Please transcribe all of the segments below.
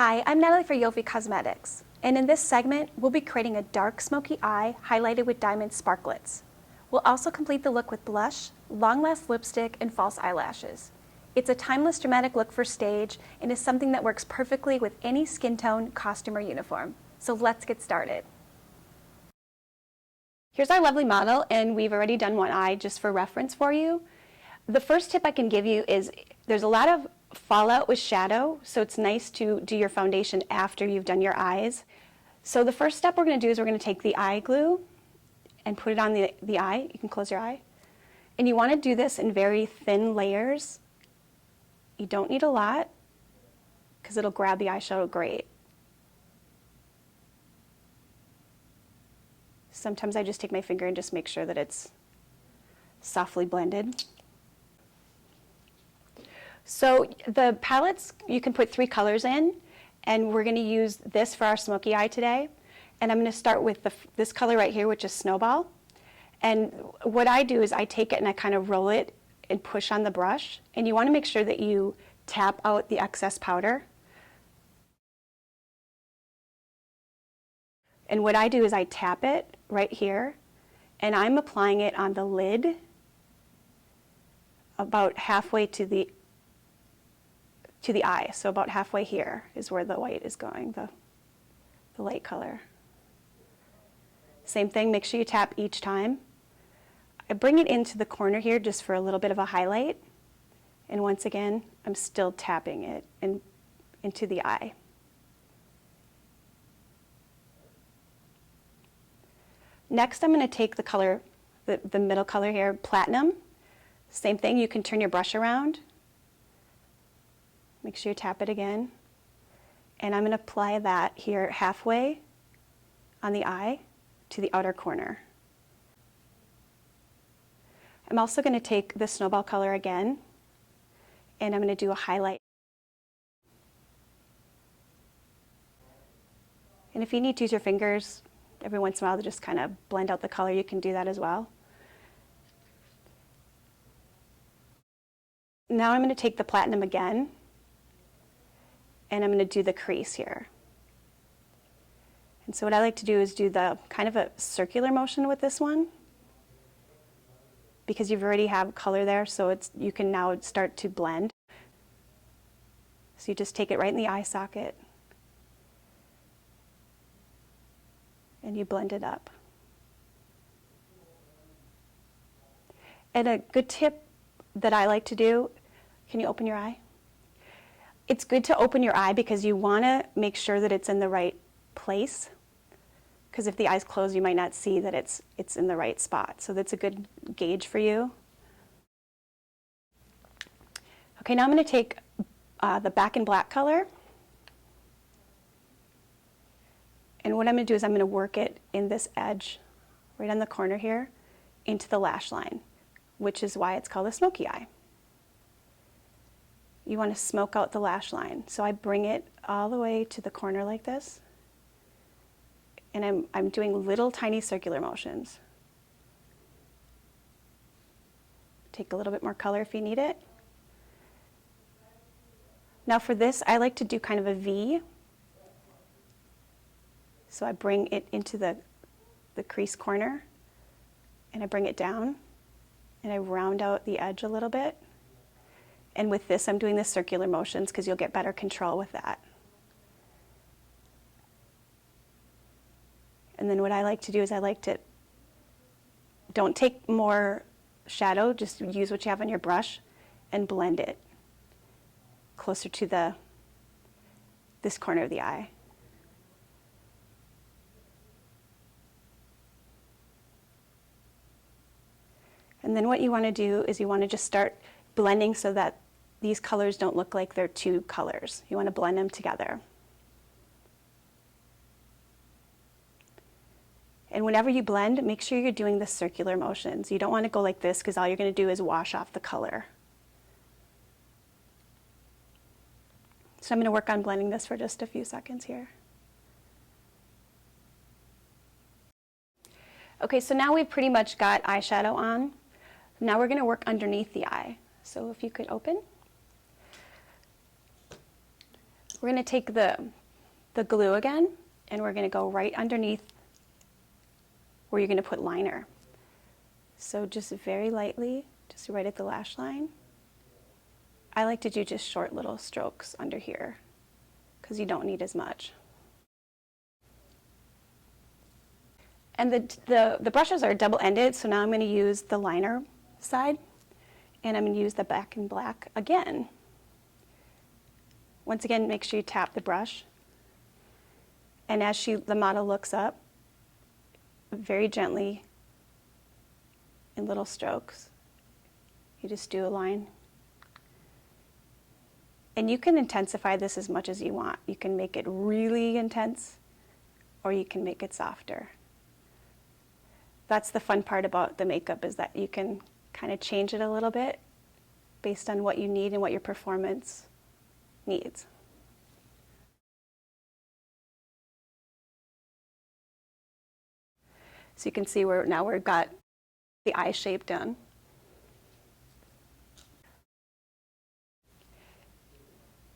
Hi, I'm Natalie for YOFI Cosmetics, and in this segment, we'll be creating a dark smoky eye highlighted with diamond sparklets. We'll also complete the look with blush, long-last lipstick, and false eyelashes. It's a timeless dramatic look for stage and is something that works perfectly with any skin tone, costume, or uniform. So let's get started. Here's our lovely model, and we've already done one eye just for reference for you. The first tip I can give you is there's a lot of fallout with shadow, so it's nice to do your foundation after you've done your eyes. So the first step we're going to do is we're going to take the eye glue and put it on the eye. You can close your eye. And you want to do this in very thin layers. You don't need a lot because it'll grab the eyeshadow great. Sometimes I just take my finger and just make sure that it's softly blended. So the palettes, you can put 3 colors in, and we're going to use this for our smoky eye today. And I'm going to start with this color right here, which is Snowball. And what I do is I take it and I kind of roll it and push on the brush. And you want to make sure that you tap out the excess powder. And what I do is I tap it right here, and I'm applying it on the lid about halfway to the eye. So about halfway here is where the white is going, the light color. Same thing, make sure you tap each time. I bring it into the corner here just for a little bit of a highlight. And once again, I'm still tapping it into the eye. Next, I'm going to take the color, the middle color here, Platinum. Same thing, you can turn your brush around. Make sure you tap it again. And I'm going to apply that here halfway on the eye to the outer corner. I'm also going to take the Snowball color again, and I'm going to do a highlight. And if you need to use your fingers every once in a while to just kind of blend out the color, you can do that as well. Now I'm going to take the Platinum again, and I'm going to do the crease here. And so what I like to do is do the kind of a circular motion with this one, because you've already have color there, so you can now start to blend. So you just take it right in the eye socket, and you blend it up. And a good tip that I like to do, can you open your eye? It's good to open your eye because you want to make sure that it's in the right place. Because if the eye's closed, you might not see that it's in the right spot. So that's a good gauge for you. Okay, now I'm going to take the Back in Black color. And what I'm going to do is I'm going to work it in this edge, right on the corner here, into the lash line, which is why it's called a smoky eye. You want to smoke out the lash line. So I bring it all the way to the corner like this. And I'm doing little tiny circular motions. Take a little bit more color if you need it. Now for this, I like to do kind of a V. So I bring it into the crease corner, and I bring it down, and I round out the edge a little bit. And with this, I'm doing the circular motions because you'll get better control with that. And then what I like to do is don't take more shadow, just use what you have on your brush and blend it closer to this corner of the eye. And then what you want to do is you want to just start blending so that these colors don't look like they're 2 colors. You want to blend them together. And whenever you blend, make sure you're doing the circular motions. You don't want to go like this because all you're going to do is wash off the color. So I'm going to work on blending this for just a few seconds here. Okay, so now we've pretty much got eyeshadow on. Now we're going to work underneath the eye. So if you could open. We're going to take the glue again, and we're going to go right underneath where you're going to put liner. So just very lightly, just right at the lash line. I like to do just short little strokes under here because you don't need as much. And the brushes are double-ended, so now I'm going to use the liner side, and I'm going to use the Back in Black again. Once again, make sure you tap the brush. And as the model looks up, very gently, in little strokes, you just do a line. And you can intensify this as much as you want. You can make it really intense, or you can make it softer. That's the fun part about the makeup, is that you can kind of change it a little bit based on what you need and what your performance needs. So you can see now we've got the eye shape done.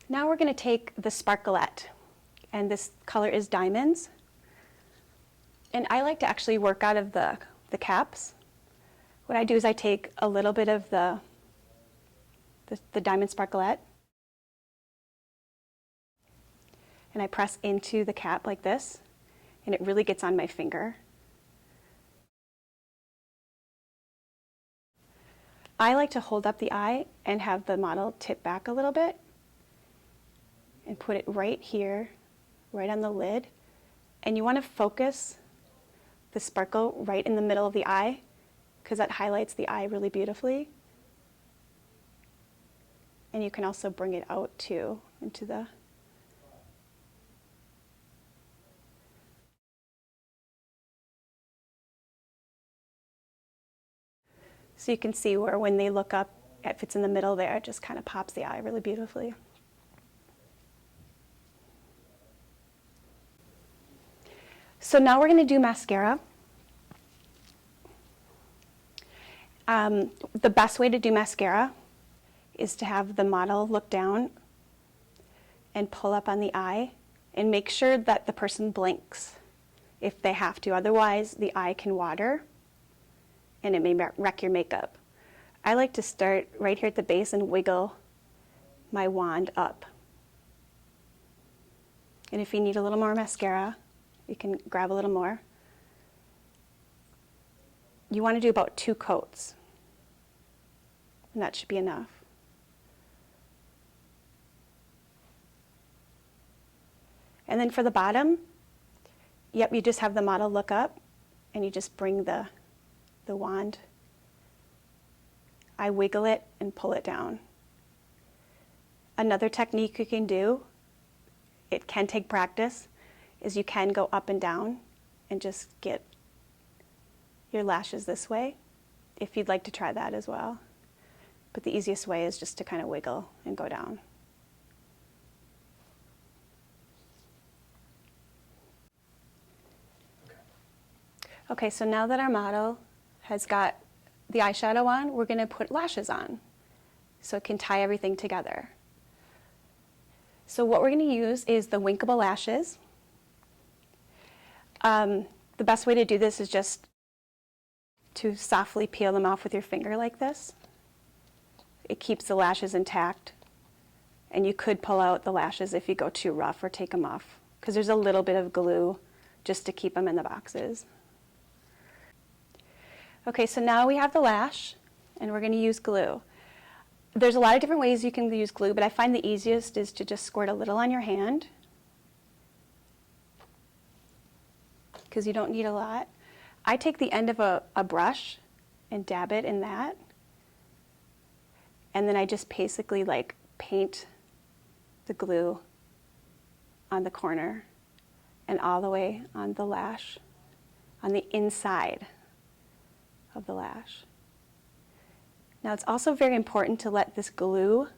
Now we're going to take the Sparklet, and this color is Diamonds. And I like to actually work out of the caps. What I do is I take a little bit of the Diamond Sparklet, and I press into the cap like this, and it really gets on my finger. I like to hold up the eye and have the model tip back a little bit and put it right here, right on the lid. And you want to focus the sparkle right in the middle of the eye, because that highlights the eye really beautifully. And you can also bring it out too into the... So you can see where when they look up, if it's in the middle there, it just kind of pops the eye really beautifully. So now we're going to do mascara. The best way to do mascara is to have the model look down and pull up on the eye, and make sure that the person blinks if they have to. Otherwise, the eye can water and it may wreck your makeup. I like to start right here at the base and wiggle my wand up. And if you need a little more mascara, you can grab a little more. You want to do about 2 coats, and that should be enough. And then for the bottom, yep, you just have the model look up, and you just bring the wand. I wiggle it and pull it down. Another technique you can do, it can take practice, is you can go up and down and just get your lashes this way, if you'd like to try that as well. But the easiest way is just to kind of wiggle and go down. Okay, so now that our model has got the eyeshadow on, we're going to put lashes on so it can tie everything together. So what we're going to use is the winkable lashes. The best way to do this is just to softly peel them off with your finger like this. It keeps the lashes intact, and you could pull out the lashes if you go too rough or take them off, because there's a little bit of glue just to keep them in the boxes. Okay, so now we have the lash, and we're going to use glue. There's a lot of different ways you can use glue, but I find the easiest is to just squirt a little on your hand, because you don't need a lot. I take the end of a brush and dab it in that, and then I just basically like paint the glue on the corner and all the way on the lash, on the inside of the lash. Now it's also very important to let this glue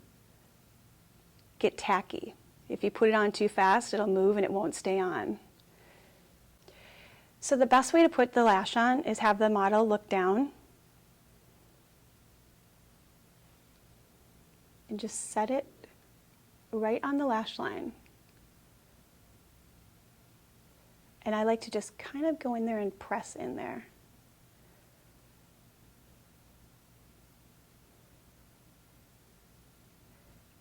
get tacky. If you put it on too fast, it'll move and it won't stay on. So the best way to put the lash on is have the model look down and just set it right on the lash line. And I like to just kind of go in there and press in there.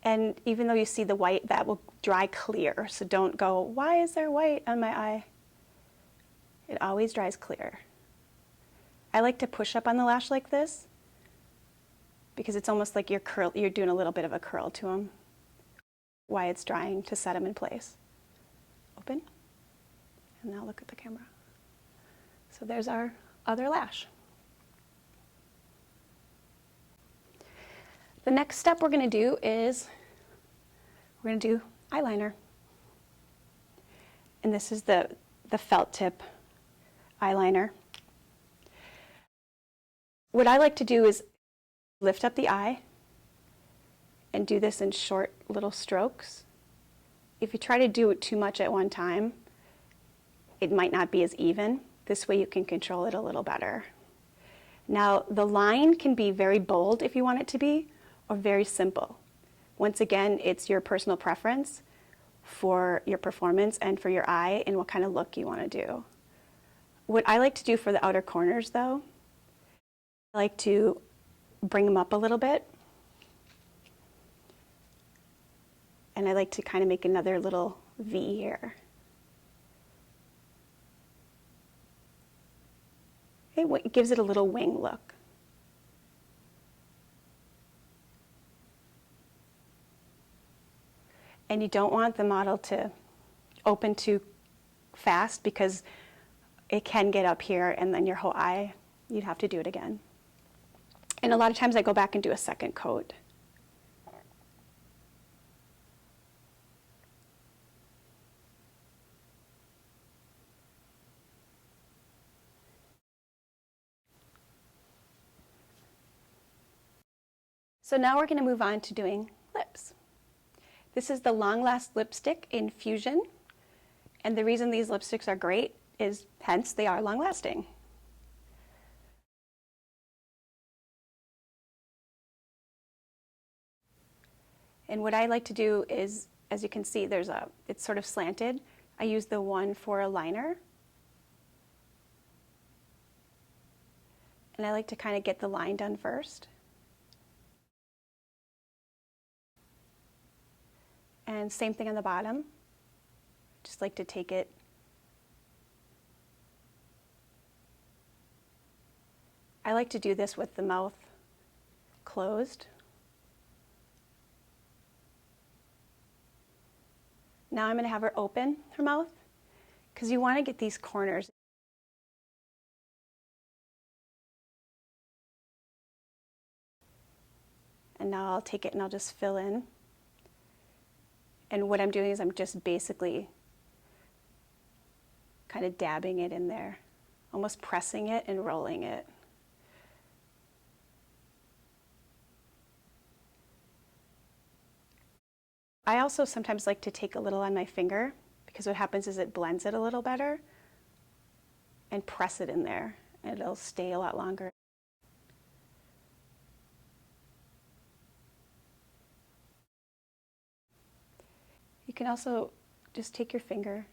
And even though you see the white, that will dry clear. So don't go, why is there white on my eye? It always dries clear. I like to push up on the lash like this because it's almost like you're doing a little bit of a curl to them while it's drying to set them in place. Open. And now look at the camera. So there's our other lash. The next step we're going to do is we're going to do eyeliner. And this is the felt tip eyeliner. What I like to do is lift up the eye and do this in short little strokes. If you try to do it too much at one time, it might not be as even. This way you can control it a little better. Now the line can be very bold if you want it to be, or very simple. Once again, it's your personal preference for your performance and for your eye and what kind of look you want to do. What I like to do for the outer corners though, I like to bring them up a little bit. And I like to kind of make another little V here. It gives it a little wing look. And you don't want the model to open too fast because it can get up here and then your whole eye, you'd have to do it again. And a lot of times I go back and do a second coat. So now we're going to move on to doing lips. This is the Long Last lipstick in Fusion. And the reason these lipsticks are great is hence they are long lasting. And what I like to do is, as you can see, it's sort of slanted. I use the one for a liner. And I like to kind of get the line done first. And same thing on the bottom. Just like to take it. I like to do this with the mouth closed. Now I'm going to have her open her mouth because you want to get these corners. And now I'll take it and I'll just fill in. And what I'm doing is I'm just basically kind of dabbing it in there, almost pressing it and rolling it. I also sometimes like to take a little on my finger because what happens is it blends it a little better and press it in there and it'll stay a lot longer. You can also just take your finger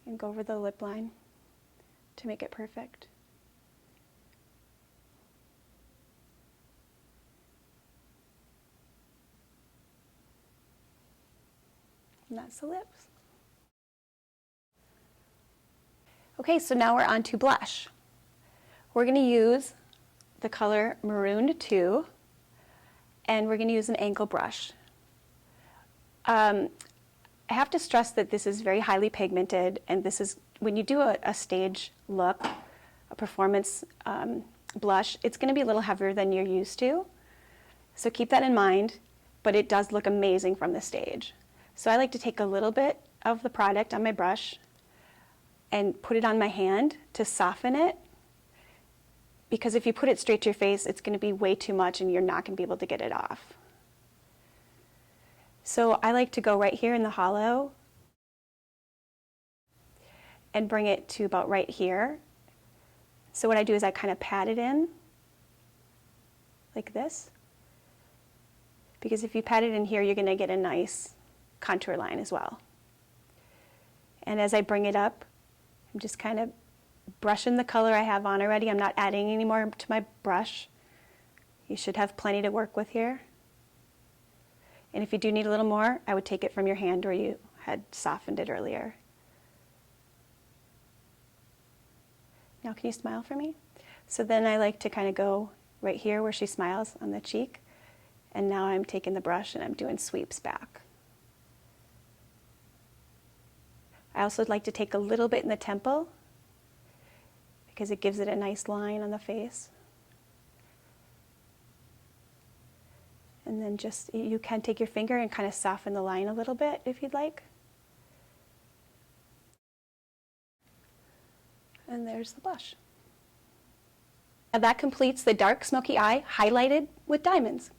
and go over the lip line to make it perfect. And that's the lips. Okay, so now we're on to blush. We're going to use the color Maroon 2, and we're going to use an angle brush. I have to stress that this is very highly pigmented, and this is, when you do a stage look, a performance blush, it's going to be a little heavier than you're used to. So keep that in mind, but it does look amazing from the stage. So I like to take a little bit of the product on my brush and put it on my hand to soften it, because if you put it straight to your face, it's going to be way too much and you're not going to be able to get it off. So I like to go right here in the hollow and bring it to about right here. So what I do is I kind of pat it in like this, because if you pat it in here, you're going to get a nice contour line as well. And as I bring it up, I'm just kind of brushing the color I have on already. I'm not adding any more to my brush. You should have plenty to work with here. And if you do need a little more, I would take it from your hand where you had softened it earlier. Now can you smile for me? So then I like to kind of go right here where she smiles on the cheek. And now I'm taking the brush and I'm doing sweeps back. I also like to take a little bit in the temple because it gives it a nice line on the face. And then just, you can take your finger and kind of soften the line a little bit if you'd like. And there's the blush. Now that completes the dark smoky eye highlighted with diamonds.